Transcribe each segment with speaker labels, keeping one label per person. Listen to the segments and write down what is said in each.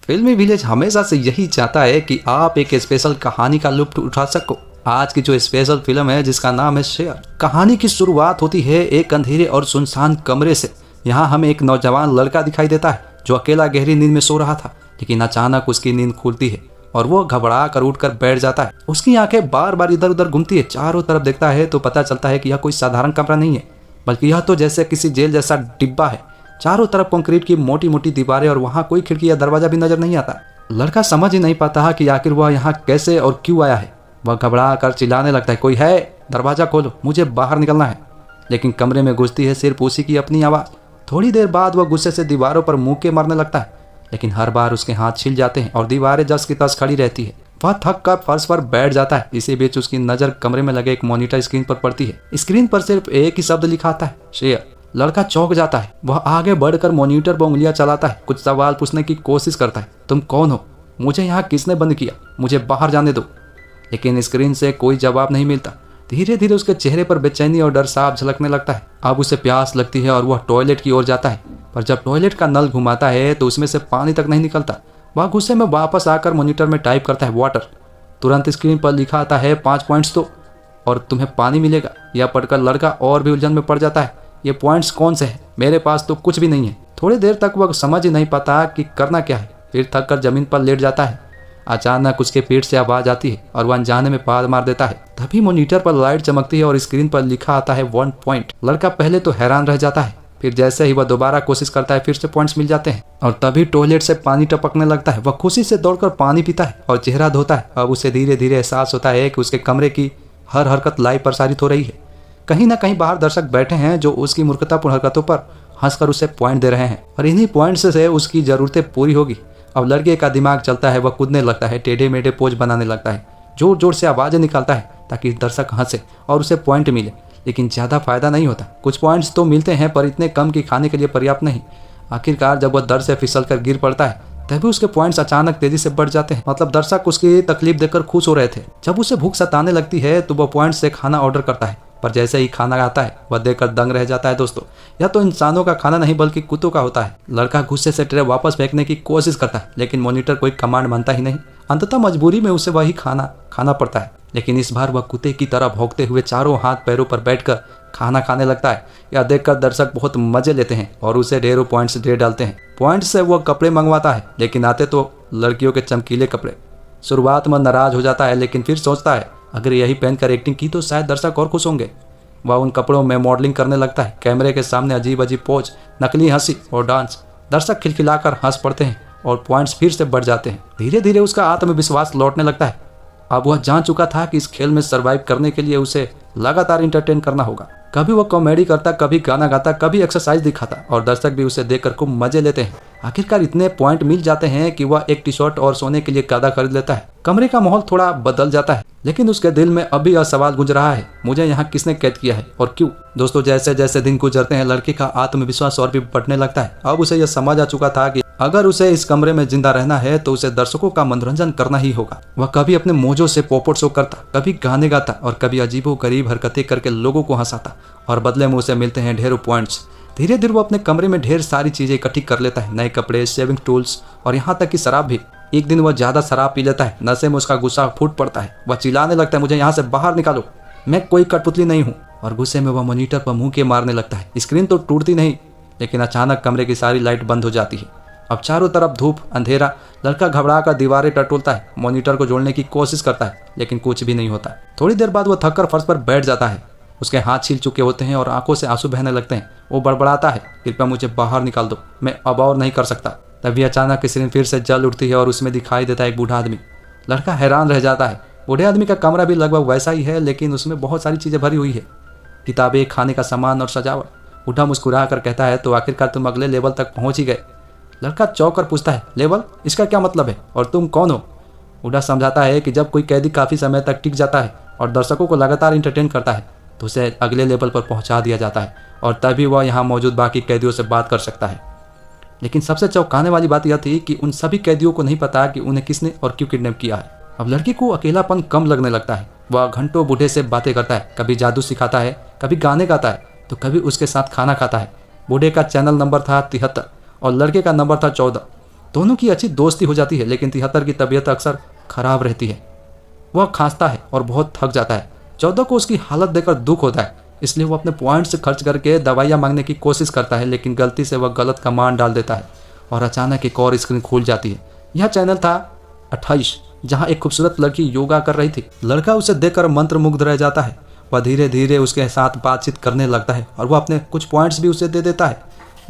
Speaker 1: फिल्मी विलेज हमेशा से यही चाहता है कि आप एक स्पेशल कहानी का लुत्फ उठा सको। आज की जो स्पेशल फिल्म है जिसका नाम है शेयर। कहानी की शुरुआत होती है एक अंधेरे और सुनसान कमरे से। यहाँ हमें एक नौजवान लड़का दिखाई देता है जो अकेला गहरी नींद में सो रहा था, लेकिन अचानक उसकी नींद खुलती है और वो घबरा कर उठकर बैठ जाता है। उसकी आंखें बार बार इधर उधर घूमती है। चारों तरफ देखता है तो पता चलता है कि यह कोई साधारण कमरा नहीं है, बल्कि यह तो जैसे किसी जेल जैसा डिब्बा है। चारों तरफ कंक्रीट की मोटी मोटी दीवारें और वहाँ कोई खिड़की या दरवाजा भी नजर नहीं आता। लड़का समझ ही नहीं पाता कि आखिर वह यहाँ कैसे और क्यों आया है। वह घबरा कर चिल्लाने लगता है, कोई है? दरवाजा खोलो, मुझे बाहर निकलना है। लेकिन कमरे में घुसती है सिर्फ उसी की अपनी आवाज़। थोड़ी देर बाद वह गुस्से से दीवारों पर मुँह के मारने लगता है, लेकिन हर बार उसके हाथ छिल जाते हैं और दीवारें जस की तस खड़ी रहती है। वह थक कर फर्श पर बैठ जाता है। इसी बीच उसकी नज़र कमरे में लगे एक मॉनिटर स्क्रीन पर पड़ती है। स्क्रीन पर सिर्फ एक ही शब्द लिखा आता है, शेयर। लड़का चौंक जाता है। वह आगे बढ़कर मॉनिटर पर उंगलियां चलाता है, कुछ सवाल पूछने की कोशिश करता है। तुम कौन हो? मुझे यहाँ किसने बंद किया? मुझे बाहर जाने दो। लेकिन स्क्रीन से कोई जवाब नहीं मिलता। धीरे धीरे उसके चेहरे पर बेचैनी और डर साफ झलकने लगता है। अब उसे प्यास लगती है और वह टॉयलेट की ओर जाता है, पर जब टॉयलेट का नल घुमाता है तो उसमें से पानी तक नहीं निकलता। वह गुस्से में वापस आकर मॉनिटर में टाइप करता है, वाटर। तुरंत स्क्रीन पर लिखा आता है 5 पॉइंट्स दो और तुम्हें पानी मिलेगा। यह पढ़कर लड़का और भी उलझन में पड़ जाता है। ये पॉइंट्स कौन से हैं? मेरे पास तो कुछ भी नहीं है। थोड़ी देर तक वह समझ ही नहीं पाता कि करना क्या है। फिर थक कर जमीन पर लेट जाता है। अचानक उसके पेट से आवाज आती है और वह अनजाने में पाद मार देता है। तभी मॉनिटर पर लाइट चमकती है और स्क्रीन पर लिखा आता है 1 पॉइंट। लड़का पहले तो हैरान रह जाता है, फिर जैसे ही वह दोबारा कोशिश करता है फिर से पॉइंट्स मिल जाते हैं और तभी टॉयलेट से पानी टपकने लगता है। वह खुशी से दौड़कर पानी पीता है और चेहरा धोता है। अब उसे धीरे धीरे एहसास होता है कि उसके कमरे की हर हरकत लाइव प्रसारित हो रही है। कहीं ना कहीं बाहर दर्शक बैठे हैं जो उसकी मूर्खतापूर्ण हरकतों पर हंसकर उसे पॉइंट दे रहे हैं और इन्हीं पॉइंट्स से उसकी ज़रूरतें पूरी होगी। अब लड़के का दिमाग चलता है। वह कूदने लगता है, टेढ़े मेढ़े पोज बनाने लगता है, जोर जोर से आवाज़ें निकालता है ताकि दर्शक हंसे और उसे पॉइंट मिले। लेकिन ज़्यादा फायदा नहीं होता। कुछ पॉइंट्स तो मिलते हैं पर इतने कम कि खाने के लिए पर्याप्त नहीं। आखिरकार जब वह दर से फिसल कर गिर पड़ता है तभी उसके पॉइंट्स अचानक तेजी से बढ़ जाते हैं। मतलब दर्शक उसकी तकलीफ देखकर खुश हो रहे थे। जब उसे भूख सताने लगती है तो वह पॉइंट्स से खाना ऑर्डर करता है, पर जैसे ही खाना आता है वह देखकर दंग रह जाता है। दोस्तों, यह तो इंसानों का खाना नहीं बल्कि कुत्तों का होता है। लड़का गुस्से से ट्रे वापस फेंकने की कोशिश करता है, लेकिन मॉनिटर कोई कमांड मानता ही नहीं। अंततः मजबूरी में उसे वही खाना खाना पड़ता है, लेकिन इस बार वह कुत्ते की तरह भौंकते हुए चारों हाथ पैरों पर बैठकर खाना खाने लगता है। यह देखकर दर्शक बहुत मजे लेते हैं और उसे ढेरों पॉइंट्स दे डालते हैं। पॉइंट्स से वह कपड़े मंगवाता है, लेकिन आते तो लड़कियों के चमकीले कपड़े। शुरुआत में नाराज हो जाता है, लेकिन फिर सोचता है अगर यही पहनकर एक्टिंग की तो शायद दर्शक और खुश होंगे। वह उन कपड़ों में मॉडलिंग करने लगता है। कैमरे के सामने अजीब अजीब पोज, नकली हंसी और डांस। दर्शक खिलखिलाकर हंस पड़ते हैं और पॉइंट्स फिर से बढ़ जाते हैं। धीरे धीरे उसका आत्मविश्वास लौटने लगता है। अब वह जान चुका था कि इस खेल में सरवाइव करने के लिए उसे लगातार इंटरटेन करना होगा। कभी वह कॉमेडी करता, कभी गाना गाता, कभी एक्सरसाइज दिखाता और दर्शक भी उसे देखकर खूब मजे लेते हैं। आखिरकार इतने पॉइंट मिल जाते हैं कि वह एक टी शर्ट और सोने के लिए गदा खरीद लेता है। कमरे का माहौल थोड़ा बदल जाता है, लेकिन उसके दिल में अभी यह सवाल गूंज रहा है, मुझे यहाँ किसने कैद किया है और क्यों? दोस्तों, जैसे जैसे दिन गुजरते हैं लड़के का आत्मविश्वास और भी बढ़ने लगता है। अब उसे यह समझ आ चुका था कि अगर उसे इस कमरे में जिंदा रहना है तो उसे दर्शकों का मनोरंजन करना ही होगा। वह कभी अपने मोजों से पोपट शो करता, कभी गाने गाता और कभी अजीबोगरीब हरकतें करके लोगों को हंसाता और बदले में उसे मिलते हैं ढेरों पॉइंट्स। धीरे धीरे वो अपने कमरे में ढेर सारी चीजें इकट्ठी कर लेता है, नए कपड़े, शेविंग टूल्स और यहाँ तक कि शराब भी। एक दिन वह ज्यादा शराब पी लेता है। नशे में उसका गुस्सा फूट पड़ता है। वह चिल्लाने लगता है, मुझे यहाँ से बाहर निकालो, मैं कोई कठपुतली नहीं हूँ। और गुस्से में वह मॉनिटर पर मुंह के मारने लगता है। स्क्रीन तो टूटती नहीं, लेकिन अचानक कमरे की सारी लाइट बंद हो जाती है। अब चारों तरफ धूप, अंधेरा। लड़का घबरा कर दीवारें टटोलता है, मॉनिटर को जोड़ने की कोशिश करता है, लेकिन कुछ भी नहीं होता। थोड़ी देर बाद वह थककर फर्श पर बैठ जाता है। उसके हाथ छील चुके होते हैं और आंखों से आंसू बहने लगते हैं। वो बड़बड़ाता है, कृपया मुझे बाहर निकाल दो, मैं अब और नहीं कर सकता। तभी अचानक स्क्रीन फिर से जल उठती है और उसमें दिखाई देता है एक बूढ़ा आदमी। लड़का हैरान रह जाता है। बूढ़े आदमी का कमरा भी लगभग वैसा ही है, लेकिन उसमें बहुत सारी चीज़ें भरी हुई है, किताबें, खाने का सामान और सजावट। बूढ़ा मुस्कुरा कर कहता है, तो आखिरकार तुम अगले लेवल तक पहुँच ही गए। लड़का चौंक कर पूछता है, लेवल? इसका क्या मतलब है और तुम कौन हो? बूढ़ा समझाता है कि जब कोई कैदी काफ़ी समय तक टिक जाता है और दर्शकों को लगातार इंटरटेन करता है तो उसे अगले लेवल पर पहुंचा दिया जाता है और तभी वह यहाँ मौजूद बाकी कैदियों से बात कर सकता है। लेकिन सबसे चौंकाने वाली बात यह थी कि उन सभी कैदियों को नहीं पता कि उन्हें किसने और क्यों किडनैप किया है। अब लड़की को अकेलापन कम लगने लगता है। वह घंटों बूढ़े से बातें करता है, कभी जादू सिखाता है, कभी गाने गाता है, तो कभी उसके साथ खाना खाता है। बूढ़े का चैनल नंबर था 73 और लड़के का नंबर था 14। दोनों की अच्छी दोस्ती हो जाती है, लेकिन 73 की तबीयत अक्सर खराब रहती है। वह खांसता है और बहुत थक जाता है। 14 को उसकी हालत देखकर दुख होता है, इसलिए वो अपने पॉइंट्स खर्च करके दवाइयाँ मांगने की कोशिश करता है, लेकिन गलती से वह गलत कमांड डाल देता है और अचानक एक और स्क्रीन खुल जाती है। यह चैनल था 28, जहाँ एक खूबसूरत लड़की योगा कर रही थी। लड़का उसे देखकर मंत्रमुग्ध रह जाता है। वह धीरे धीरे उसके साथ बातचीत करने लगता है और वह अपने कुछ पॉइंट्स भी उसे दे देता है।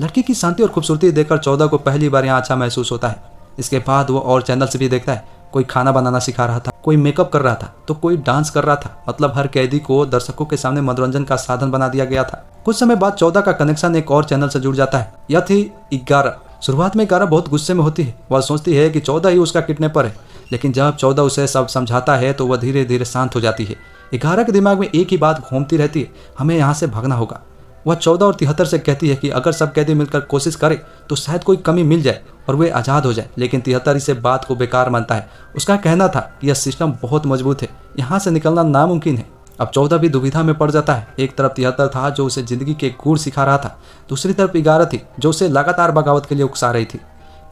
Speaker 1: लड़की की शांति और खूबसूरती देखकर 14 को पहली बार यहाँ अच्छा महसूस होता है। इसके बाद वो और चैनल्स भी देखता है। कोई खाना बनाना सिखा रहा था, कोई मेकअप कर रहा था, तो कोई डांस कर रहा था। मतलब हर कैदी को दर्शकों के सामने मनोरंजन का साधन बना दिया गया था। कुछ समय बाद 14 का कनेक्शन एक और चैनल से जुड़ जाता है। यह थी 11। शुरुआत में 11 बहुत गुस्से में होती है। वह सोचती है कि 14 ही उसका किडनैपर है, लेकिन जब 14 उसे सब समझाता है तो वह धीरे धीरे शांत हो जाती है। 11 के दिमाग में एक ही बात घूमती रहती है, हमें यहाँ से भागना होगा। वह 14 और 73 से कहती है कि अगर सब कैदी मिलकर कोशिश करें तो शायद कोई कमी मिल जाए और वे आज़ाद हो जाए, लेकिन 73 इसे बात को बेकार मानता है। उसका कहना था कि यह सिस्टम बहुत मजबूत है, यहाँ से निकलना नामुमकिन है। अब 14 भी दुविधा में पड़ जाता है। एक तरफ 73 था जो उसे जिंदगी के गुर सिखा रहा था, दूसरी तरफ 11 थी जो उसे लगातार बगावत के लिए उकसा रही थी।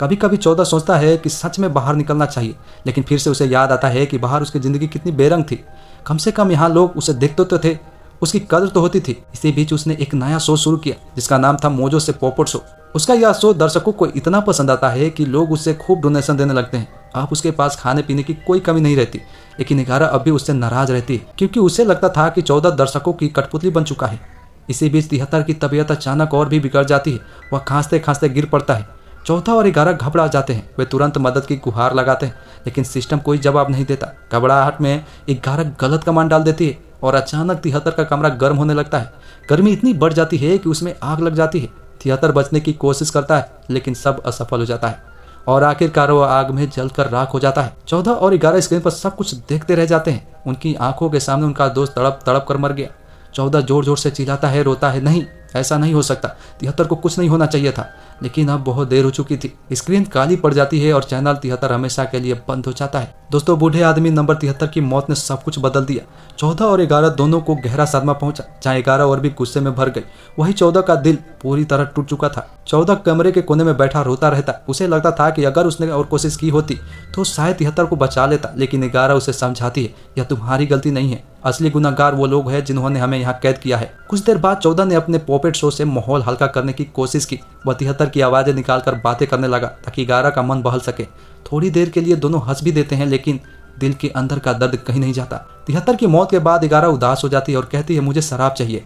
Speaker 1: कभी कभी 14 सोचता है कि सच में बाहर निकलना चाहिए, लेकिन फिर से उसे याद आता है कि बाहर उसकी ज़िंदगी कितनी बेरंग थी। कम से कम यहाँ लोग उसे देखते तो थे, उसकी कदर तो होती थी। इसी बीच उसने एक नया शो शुरू किया जिसका नाम था मोजो से पोपट शो। उसका यह शो दर्शकों को इतना पसंद आता है कि लोग उससे खूब डोनेशन देने लगते हैं। अब उसके पास खाने पीने की कोई कमी नहीं रहती, लेकिन 11 अब भी उससे नाराज रहती है क्योंकि उसे लगता था कि 14 दर्शकों की कठपुतली बन चुका है। इसी बीच 73 की तबीयत अचानक और भी बिगड़ जाती है। वह खांसते खांसते गिर पड़ता है। 14 और 11 घबरा जाते हैं। वे तुरंत मदद की गुहार लगाते हैं, लेकिन सिस्टम कोई जवाब नहीं देता। घबराहट में 11 गलत कमांड डाल देती है और अचानक 73 का कमरा गर्म होने लगता है। गर्मी इतनी बढ़ जाती है कि उसमें आग लग जाती है। 73 बचने की कोशिश करता है, लेकिन सब असफल हो जाता है और आखिरकार वो आग में जलकर राख हो जाता है। 14 और 11 स्क्रीन पर सब कुछ देखते रह जाते हैं। उनकी आंखों के सामने उनका दोस्त तड़प तड़प कर मर गया। 14 जोर जोर से चिल्लाता है, रोता है, नहीं ऐसा नहीं हो सकता, 73 को कुछ नहीं होना चाहिए था। लेकिन अब बहुत देर हो चुकी थी। स्क्रीन काली पड़ जाती है और चैनल 73 हमेशा के लिए बंद हो जाता है। दोस्तों, बूढ़े आदमी नंबर 73 की मौत ने सब कुछ बदल दिया। 14 और 11 दोनों को गहरा सदमा पहुंचा। जहाँ 11 और भी गुस्से में भर गई, वही 14 का दिल पूरी तरह टूट चुका था। 14 कमरे के कोने में बैठा रोता रहता। उसे लगता था कि अगर उसने और कोशिश की होती तो शायद 73 को बचा लेता, लेकिन 11 उसे समझाती है, यह तुम्हारी गलती नहीं है, असली गुनहगार वो लोग हैं जिन्होंने हमें यहाँ कैद किया है। कुछ देर बाद 14 ने अपने पॉपेट शो से माहौल हल्का करने की कोशिश की। वह 73 की आवाज़ें निकालकर बातें करने लगा ताकि 11 का मन बहल सके। थोड़ी देर के लिए दोनों हंस भी देते हैं, लेकिन दिल के अंदर का दर्द कहीं नहीं जाता। 73 की मौत के बाद 11 उदास हो जाती है और कहती है, मुझे शराब चाहिए।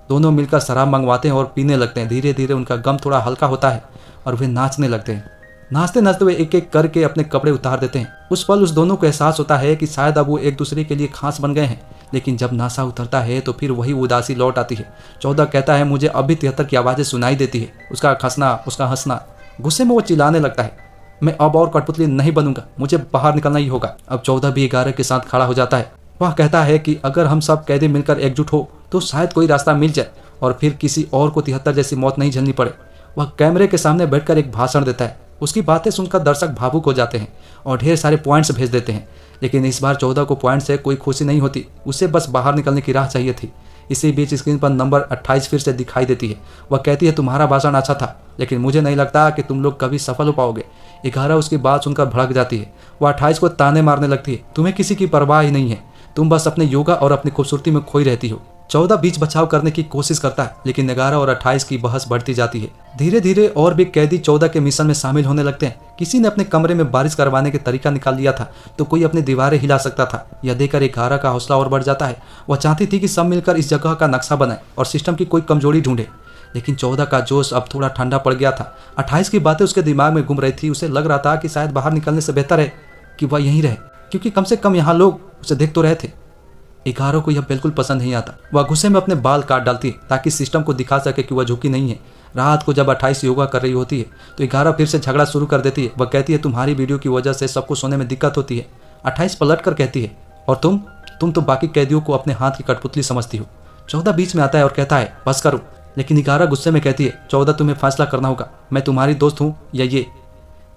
Speaker 1: दोनों मिलकर शराब मंगवाते हैं और पीने लगते हैं। धीरे धीरे उनका गम थोड़ा हल्का होता है और वे नाचने लगते हैं। नाचते नाचते वे एक एक करके अपने कपड़े उतार देते हैं। उस पल उस दोनों को एहसास होता है कि शायद अब वो एक दूसरे के लिए खास बन गए हैं। लेकिन जब नासा उतरता है तो फिर वही उदासी लौट आती है। 14 कहता है, मुझे अब भी 73 की आवाज़ें सुनाई देती है, उसका खसना, उसका हंसना। गुस्से में वो चिल्लाने लगता है, मैं अब और कठपुतली नहीं बनूंगा, मुझे बाहर निकलना ही होगा। अब 14 भी 11 के साथ खड़ा हो जाता है। वह कहता है कि अगर हम सब कैदी मिलकर एकजुट हो तो शायद कोई रास्ता मिल जाए और फिर किसी और को 73 जैसी मौत नहीं झेलनी पड़े। वह कैमरे के सामने बैठकर एक भाषण देता है। उसकी बातें सुनकर दर्शक भावुक हो जाते हैं और ढेर सारे पॉइंट्स भेज देते हैं। लेकिन इस बार 14 को पॉइंट से कोई खुशी नहीं होती, उसे बस बाहर निकलने की राह चाहिए थी। इसी बीच स्क्रीन पर नंबर 28 फिर से दिखाई देती है। वह कहती है, तुम्हारा भाषण अच्छा था, लेकिन मुझे नहीं लगता कि तुम लोग कभी सफल हो पाओगे। 11 उसकी बात सुनकर भड़क जाती है। वह 28 को ताने मारने लगती है, तुम्हें किसी की परवाह ही नहीं है, तुम बस अपने योगा और अपनी खूबसूरती में खोई रहती हो। 14 बीच बचाव करने की कोशिश करता है, लेकिन 11 और 28 की बहस बढ़ती जाती है। धीरे धीरे और भी कैदी 14 के मिशन में शामिल होने लगते हैं। किसी ने अपने कमरे में बारिश करवाने के तरीका निकाल लिया था, तो कोई अपनी दीवारें हिला सकता था। यह देखकर 11 का हौसला और बढ़ जाता है। वह चाहती थी कि सब मिलकर इस जगह का नक्शा बनाए और सिस्टम की कोई कमजोरी ढूंढे। लेकिन 14 का जोश अब थोड़ा ठंडा पड़ गया था। 28 की बातें उसके दिमाग में घूम रही थी। उसे लग रहा था कि शायद बाहर निकलने से बेहतर है कि वह यहीं रहे, क्योंकि कम से कम यहाँ लोग उसे देख तो रहे थे। 11 को यह बिल्कुल पसंद नहीं आता। वह गुस्से में अपने बाल काट डालती है ताकि सिस्टम को दिखा सके कि वह झुकी नहीं है। रात को जब 28 योगा कर रही होती है तो 11 फिर से झगड़ा शुरू कर देती है। वह कहती है, तुम्हारी वीडियो की वजह से सबको सोने में दिक्कत होती है। 28 पलट कर कहती है, और तुम तो बाकी कैदियों को अपने हाथ की कठपुतली समझती हो। 14 बीच में आता है और कहता है, बस करो। लेकिन 11 गुस्से में कहती है, 14 तुम्हें फैसला करना होगा, मैं तुम्हारी दोस्त हूँ या ये।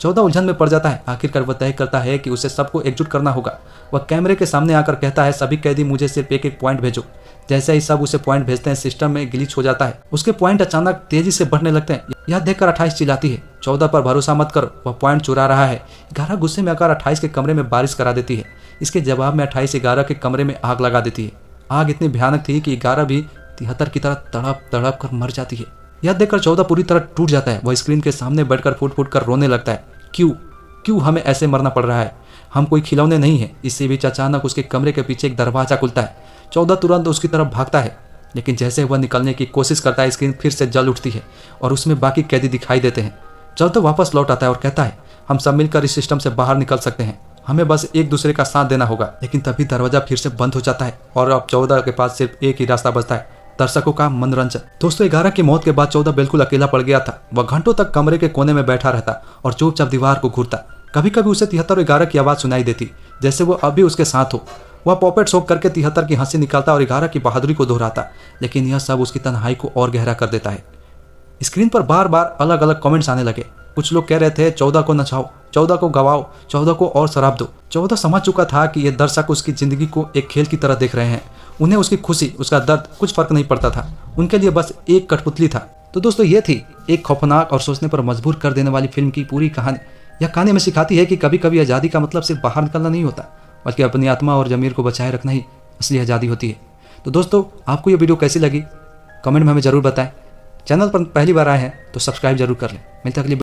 Speaker 1: 14 उलझन में पड़ जाता है। आखिरकार वह तय करता है कि उसे सबको एकजुट करना होगा। वह कैमरे के सामने आकर कहता है, सभी कैदी मुझे सिर्फ एक एक पॉइंट भेजो। जैसे ही सब उसे पॉइंट भेजते हैं, सिस्टम में ग्लिच हो जाता है। उसके पॉइंट अचानक तेजी से बढ़ने लगते हैं। यह देखकर 28 चिल्लाती है, 14 पर भरोसा मत करो, वह पॉइंट चुरा रहा है। 11 गुस्से में आकर 28 के कमरे में बारिश करा देती है। इसके जवाब में 28 11 के कमरे में आग लगा देती है। आग इतनी भयानक थी कि 11 भी 73 की तरह तड़प तड़प कर मर जाती है। यह देखकर 14 पूरी तरह टूट जाता है। वह स्क्रीन के सामने बैठकर फूट फूट कर रोने लगता है। क्यों हमें ऐसे मरना पड़ रहा है? हम कोई खिलौने नहीं है। इसी बीच अचानक उसके कमरे के पीछे एक दरवाजा खुलता है। 14 तुरंत उसकी तरफ भागता है, लेकिन जैसे वह निकलने की कोशिश करता है, स्क्रीन फिर से जल उठती है और उसमें बाकी कैदी दिखाई देते हैं। 14 वापस लौट आता है और कहता है, हम सब मिलकर इस सिस्टम से बाहर निकल सकते हैं, हमें बस एक दूसरे का साथ देना होगा। लेकिन तभी दरवाजा फिर से बंद हो जाता है और अब 14 के पास सिर्फ एक ही रास्ता बचता है, दर्शकों का मनोरंजन। दोस्तों 11 की मौत के बाद 14 बिल्कुल अकेला पड़ गया था। वह घंटों तक कमरे के कोने में बैठा रहता और चुपचाप दीवार को घूरता। कभी कभी उसे 73 और 11 की आवाज़ सुनाई देती, जैसे वो अभी उसके साथ हो। वह पॉपेट शॉप करके 73 की हंसी निकालता और 11 की बहादुरी को दोहराता, लेकिन यह सब उसकी तन्हाई को और गहरा कर देता है। स्क्रीन पर बार बार अलग अलग कमेंट्स आने लगे। कुछ लोग कह रहे थे, 14 को नचाओ, 14 को गवाओ, 14 को और शराब दो। 14 समझ चुका था कि ये दर्शक उसकी जिंदगी को एक खेल की तरह देख रहे हैं। उन्हें उसकी खुशी, उसका दर्द कुछ फर्क नहीं पड़ता था। उनके लिए बस एक कठपुतली था। तो दोस्तों ये थी एक खौफनाक और सोचने पर मजबूर कर देने वाली फिल्म की पूरी कहानी। यह कहानी हमें सिखाती है कि कभी कभी आज़ादी का मतलब सिर्फ बाहर निकलना नहीं होता, बल्कि अपनी आत्मा और ज़मीर को बचाए रखना ही असली आज़ादी होती है। तो दोस्तों आपको ये वीडियो कैसी लगी कमेंट में हमें ज़रूर बताएं। चैनल पर पहली बार आए हैं तो सब्सक्राइब जरूर कर लें। मिलते हैं अगली